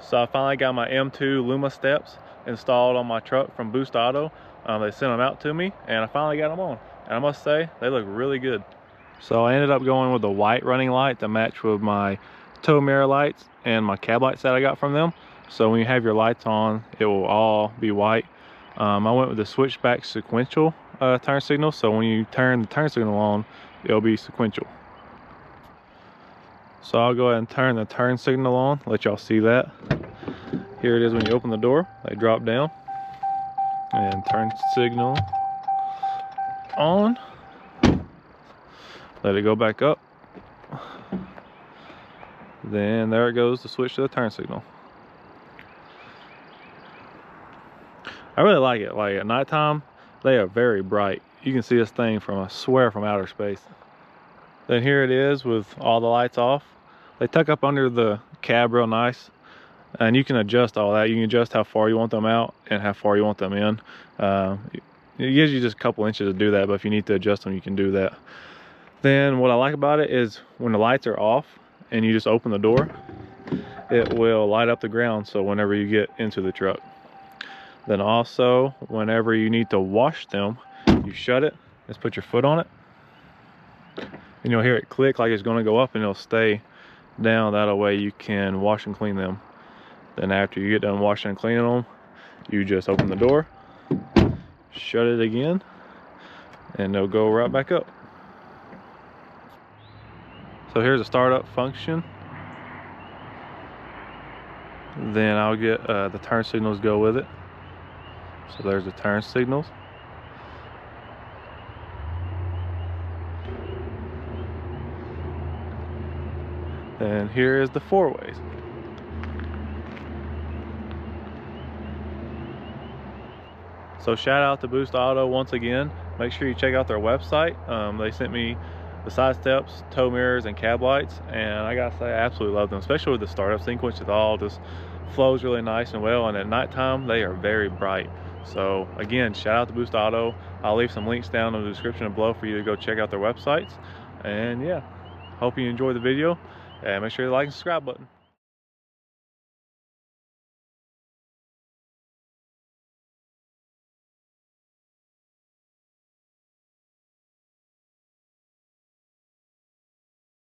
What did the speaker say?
So I finally got my M2 Lumasteps installed on my truck from Boost Auto. They sent them out to me and I finally got them on. And I must say, they look really good. So I ended up going with the white running light to match with my tow mirror lights and my cab lights that I got from them. So when you have your lights on, it will all be white. I went with the switchback sequential turn signal. So when you turn the turn signal on, it'll be sequential. So I'll go ahead and turn the turn signal on, let y'all see that. Here it is when you open the door, they drop down. And turn signal on. Let it go back up. Then there it goes to switch to the turn signal. I really like it. Like at nighttime, they are very bright. You can see this thing from, I swear, from outer space. Then here it is with all the lights off. They tuck up under the cab real nice, and you can adjust all that. You can adjust how far you want them out and how far you want them in. It gives you just a couple inches to do that, but if you need to adjust them, you can do that. Then what I like about it is when the lights are off and you just open the door, it will light up the ground, so whenever you get into the truck. Then also, whenever you need to wash them, you shut it, just put your foot on it, and you'll hear it click like it's going to go up, and it'll stay down. That way you can wash and clean them. Then after you get done washing and cleaning them, you just open the door, shut it again, and they'll go right back up. So here's a startup function. Then I'll get the turn signals go with it. So there's the turn signals. And here is the four ways. So shout out to Boost Auto once again. Make sure you check out their website. They sent me the side steps, tow mirrors, and cab lights, and I gotta say I absolutely love them, especially with the startup sequence. It all just flows really nice and well, and at nighttime they are very bright. So again, shout out to Boost Auto. I'll leave some links down in the description below for you to go check out their websites. And yeah, hope you enjoyed the video, and make sure you like and subscribe button.